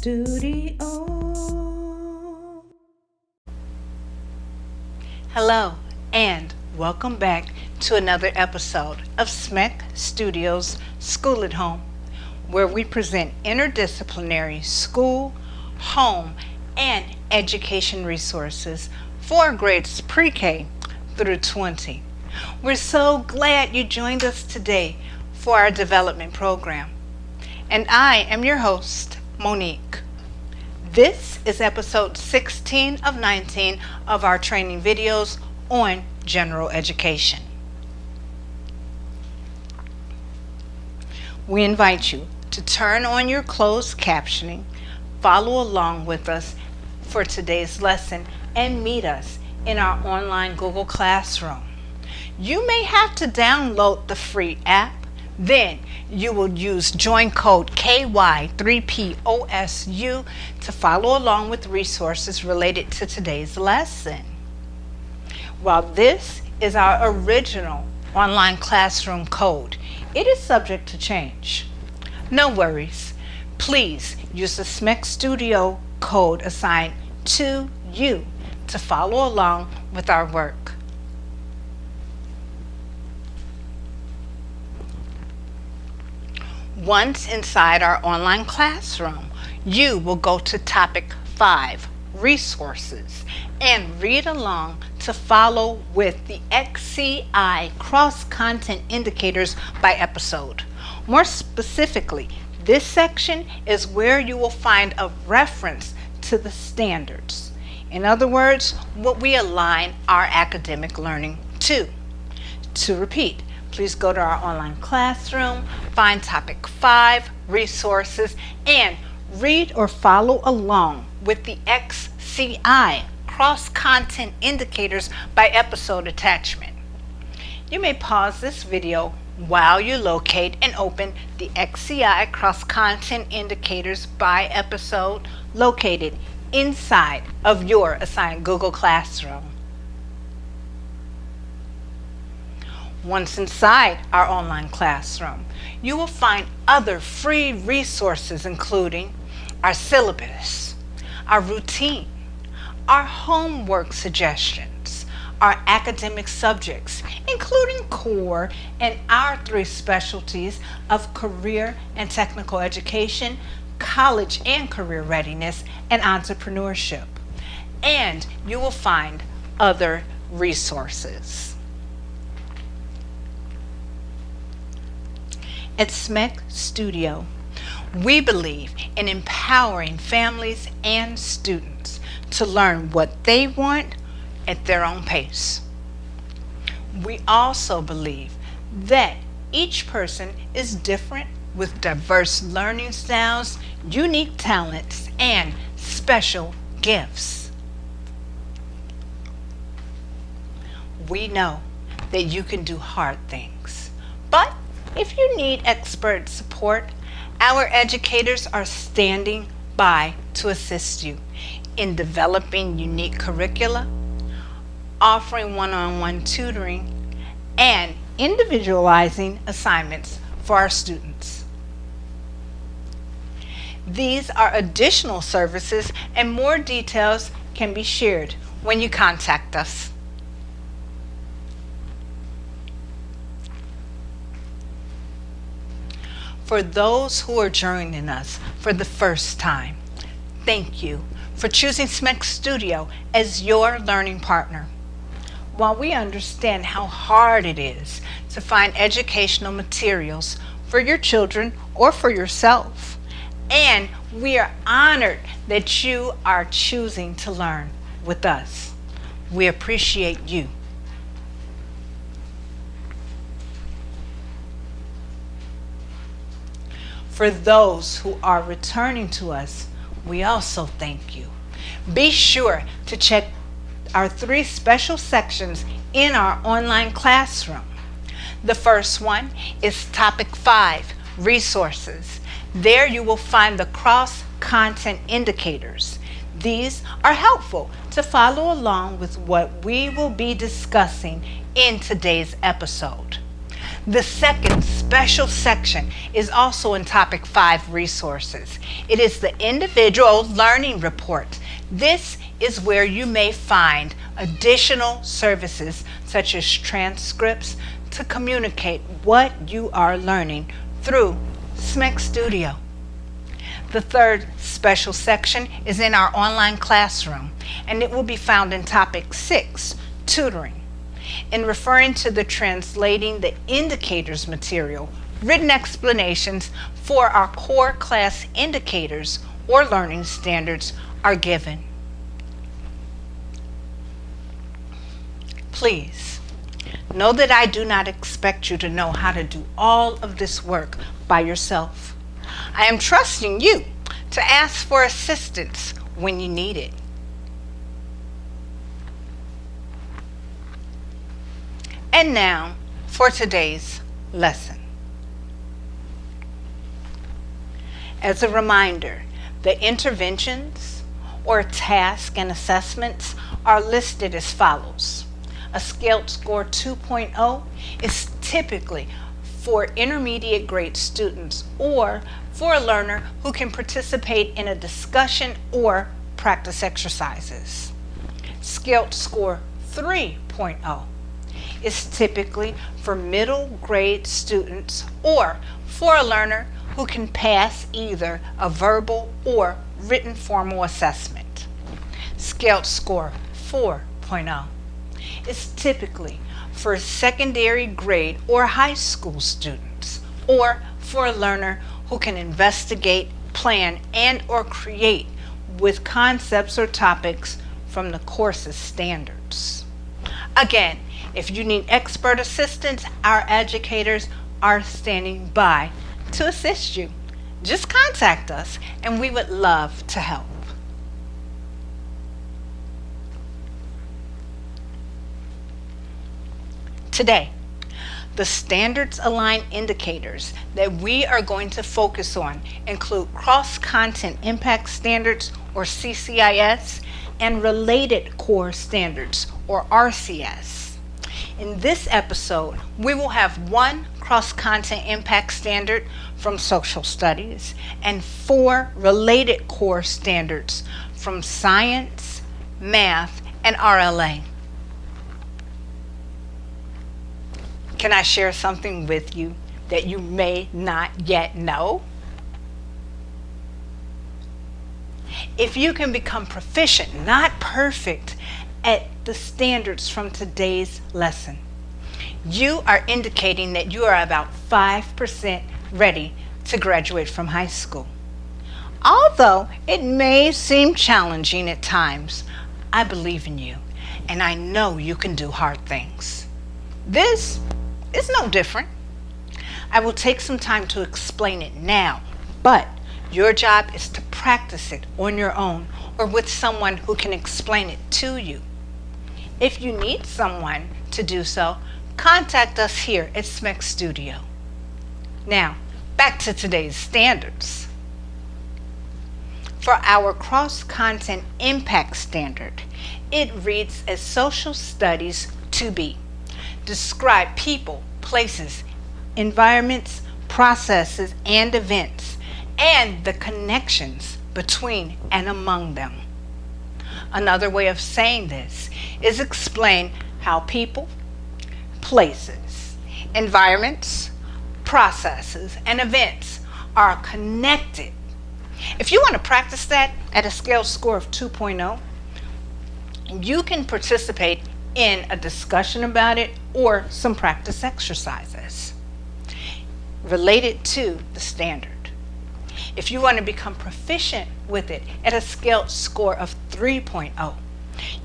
SMEC-Studio. Hello and welcome back to another episode of SMEC-Studio's School at Home, where we present interdisciplinary school, home, and education resources for grades pre-K through 20. We're so glad you joined us today for our development program. And I am your host, Monique. This is episode 16 of 19 of our training videos on general education. We invite you to turn on your closed captioning, follow along with us for today's lesson, and meet us in our online Google Classroom. You may have to download the free app. Then you will use join code KY3POSU to follow along with resources related to today's lesson. While this is our original online classroom code, it is subject to change. No worries. Please use the SMEC-Studio code assigned to you to follow along with our work. Once inside our online classroom, you will go to topic 5, resources, and read along to follow with the XCI cross-content indicators by episode. More specifically, this section is where you will find a reference to the standards. In other words, what we align our academic learning to. To repeat, please go to our online classroom, find topic 5, resources, and read or follow along with the XCI cross-content indicators by episode attachment. You may pause this video while you locate and open the XCI cross-content indicators by episode located inside of your assigned Google Classroom. Once inside our online classroom, you will find other free resources including our syllabus, our routine, our homework suggestions, our academic subjects, including core and our 3 specialties of career and technical education, college and career readiness, and entrepreneurship. And you will find other resources. At SMEC-Studio, we believe in empowering families and students to learn what they want at their own pace. We also believe that each person is different with diverse learning styles, unique talents, and special gifts. We know that you can do hard things, but if you need expert support, our educators are standing by to assist you in developing unique curricula, offering one-on-one tutoring, and individualizing assignments for our students. These are additional services, and more details can be shared when you contact us. For those who are joining us for the first time, thank you for choosing SMEC-Studio as your learning partner. While we understand how hard it is to find educational materials for your children or for yourself, and we are honored that you are choosing to learn with us, we appreciate you. For those who are returning to us, we also thank you. Be sure to check our 3 special sections in our online classroom. The first one is topic 5, resources. There you will find the cross-content indicators. These are helpful to follow along with what we will be discussing in today's episode. The second special section is also in Topic 5 resources. It is the individual learning report. This is where you may find additional services such as transcripts to communicate what you are learning through SMEC-Studio. The third special section is in our online classroom, and it will be found in Topic 6, Tutoring. In referring to the Translating the Indicators material, written explanations for our core class indicators or learning standards are given. Please know that I do not expect you to know how to do all of this work by yourself. I am trusting you to ask for assistance when you need it. And now for today's lesson. As a reminder, the interventions or tasks and assessments are listed as follows. A scaled score 2.0 is typically for intermediate grade students or for a learner who can participate in a discussion or practice exercises. Scaled score 3.0 is typically for middle grade students or for a learner who can pass either a verbal or written formal assessment. Scaled score 4.0 is typically for secondary grade or high school students or for a learner who can investigate, plan, and or create with concepts or topics from the course's standards. Again, if you need expert assistance, our educators are standing by to assist you. Just contact us and we would love to help. Today, the standards-aligned indicators that we are going to focus on include cross-content impact standards, or CCIS, and related core standards, or RCS. In this episode, we will have one cross-content impact standard from social studies and 4 related core standards from science, math, and RLA. Can I share something with you that you may not yet know? If you can become proficient, not perfect, at the standards from today's lesson, you are indicating that you are about 5% ready to graduate from high school. Although it may seem challenging at times, I believe in you and I know you can do hard things. This is no different. I will take some time to explain it now, but your job is to practice it on your own or with someone who can explain it to you. If you need someone to do so, contact us here at SMEC-Studio. Now, back to today's standards. For our cross-content impact standard, it reads as Social Studies 2B. Describe people, places, environments, processes, and events, and the connections between and among them. Another way of saying this is explain how people, places, environments, processes, and events are connected. If you want to practice that at a scale score of 2.0, you can participate in a discussion about it or some practice exercises related to the standard. If you want to become proficient with it at a scaled score of 3.0,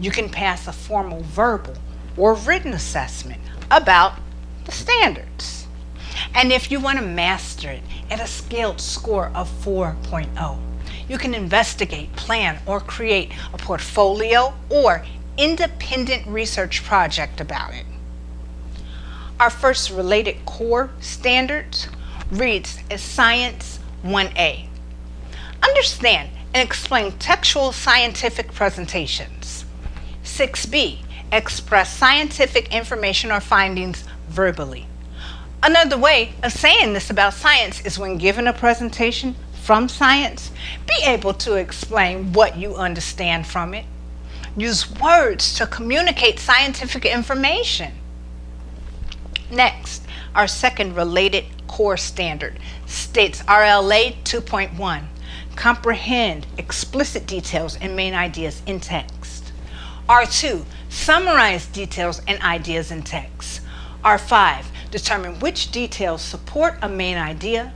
you can pass a formal verbal or written assessment about the standards. And if you want to master it at a scaled score of 4.0, you can investigate, plan, or create a portfolio or independent research project about it. Our first related core standards reads as Science 1A. Understand and explain textual scientific presentations. 6B. Express scientific information or findings verbally. Another way of saying this about science is when given a presentation from science, be able to explain what you understand from it. Use words to communicate scientific information. Next, our second related core standard states RLA 2.1. Comprehend explicit details and main ideas in text. R2. Summarize details and ideas in text. R5. Determine which details support a main idea.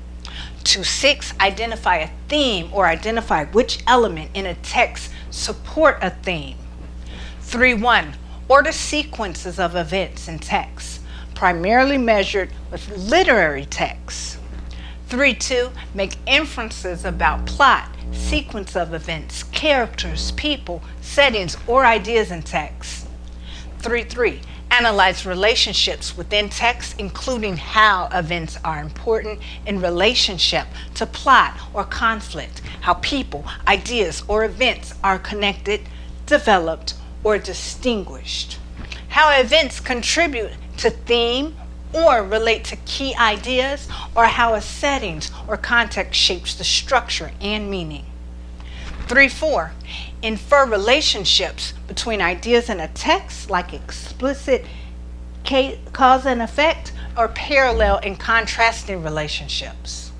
2.6. Identify a theme or identify which element in a text support a theme. 3.1. Order sequences of events in text, primarily measured with literary texts. 3.2. Make inferences about plot, sequence of events, characters, people, settings, or ideas in text. 3.3. Analyze relationships within text, including how events are important in relationship to plot or conflict, how people, ideas, or events are connected, developed, or distinguished, how events contribute to theme or relate to key ideas, or how a settings or context shapes the structure and meaning. 3.4. Infer relationships between ideas in a text, like explicit cause and effect, or parallel and contrasting relationships.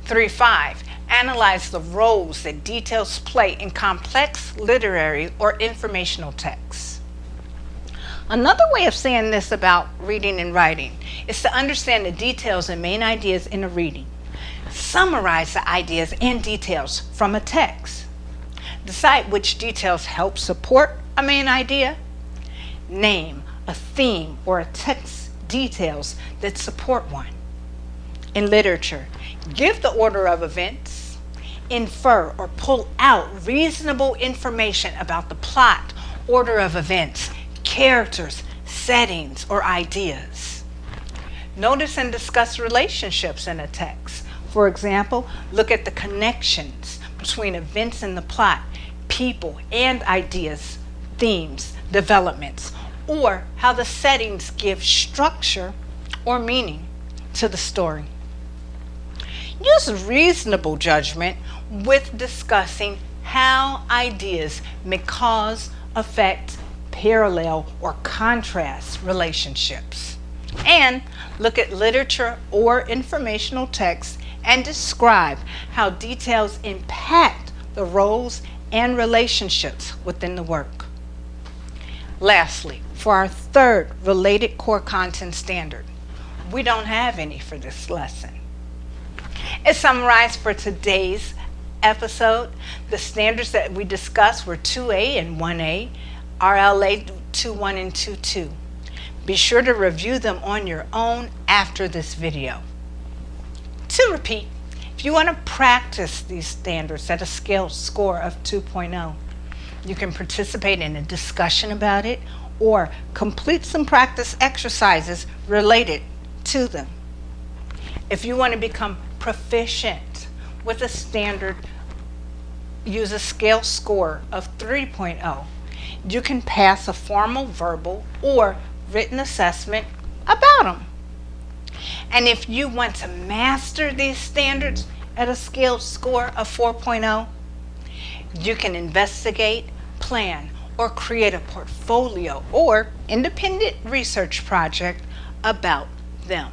3.5. Analyze the roles that details play in complex literary or informational texts. Another way of saying this about reading and writing is to understand the details and main ideas in a reading. Summarize the ideas and details from a text. Decide which details help support a main idea. Name a theme or a text details that support one. In literature, give the order of events. Infer or pull out reasonable information about the plot, order of events, characters, settings, or ideas. Notice and discuss relationships in a text. For example, look at the connections between events in the plot, people and ideas, themes, developments, or how the settings give structure or meaning to the story. Use reasonable judgment with discussing how ideas may cause, affect, parallel, or contrast relationships. And look at literature or informational texts and describe how details impact the roles and relationships within the work. Lastly, for our third related core content standard, we don't have any for this lesson. As summarized for today's episode, the standards that we discussed were 2A and 1A, RLA 2.1 and 2.2. Be sure to review them on your own after this video. To repeat, if you want to practice these standards at a scale score of 2.0, you can participate in a discussion about it or complete some practice exercises related to them. If you want to become proficient with a standard, use a scale score of 3.0. You can pass a formal verbal or written assessment about them. And if you want to master these standards at a scale score of 4.0, you can investigate, plan, or create a portfolio or independent research project about them.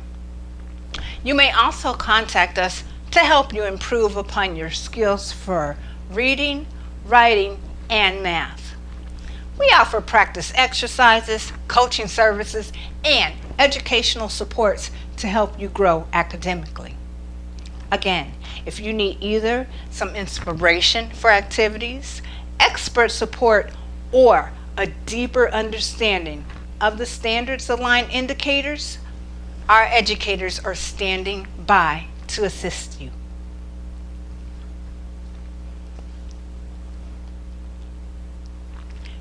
You may also contact us to help you improve upon your skills for reading, writing, and math. We offer practice exercises, coaching services, and educational supports to help you grow academically. Again, if you need either some inspiration for activities, expert support, or a deeper understanding of the standards aligned indicators, our educators are standing by to assist you.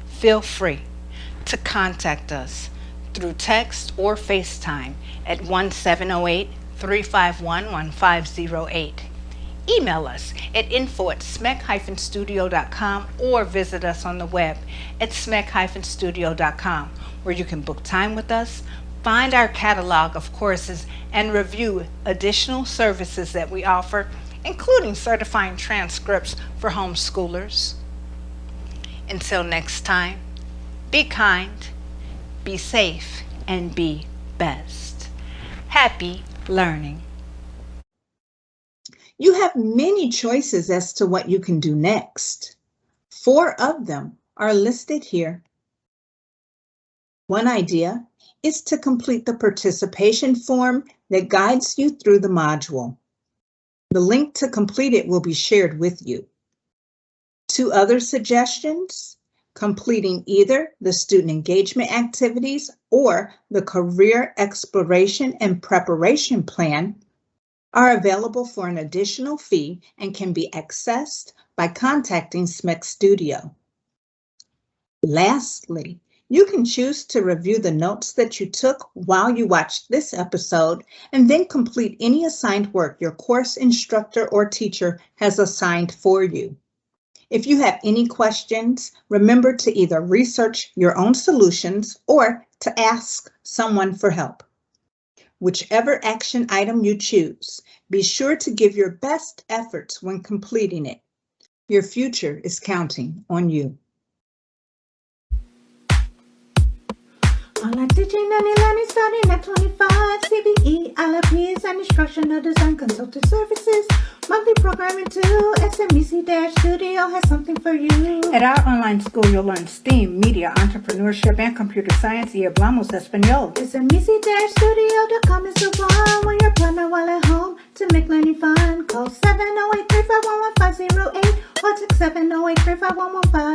Feel free to contact us through text or FaceTime at 1-708-351-1508. Email us at info@smec-studio.com or visit us on the web at smec-studio.com, where you can book time with us, find our catalog of courses, and review additional services that we offer, including certifying transcripts for homeschoolers. Until next time, be kind, be safe, and be best. Happy learning. You have many choices as to what you can do next. 4 of them are listed here. One idea is to complete the participation form that guides you through the module. The link to complete it will be shared with you. 2 other suggestions, completing either the student engagement activities or the career exploration and preparation plan, are available for an additional fee and can be accessed by contacting SMEC-Studio. Lastly, you can choose to review the notes that you took while you watched this episode and then complete any assigned work your course instructor or teacher has assigned for you. If you have any questions, remember to either research your own solutions or to ask someone for help. Whichever action item you choose, be sure to give your best efforts when completing it. Your future is counting on you. Online teaching and e-learning starting at 25. CBE, ILPs, and instructional design consultant services. Monthly programming too. SMEC-Studio has something for you. At our online school, you'll learn STEAM, media, entrepreneurship, and computer science, y hablamos español. SMEC-Studio.com is the one when you're planning while at home to make learning fun. Call 708-351-1508 or text 708-351-1508.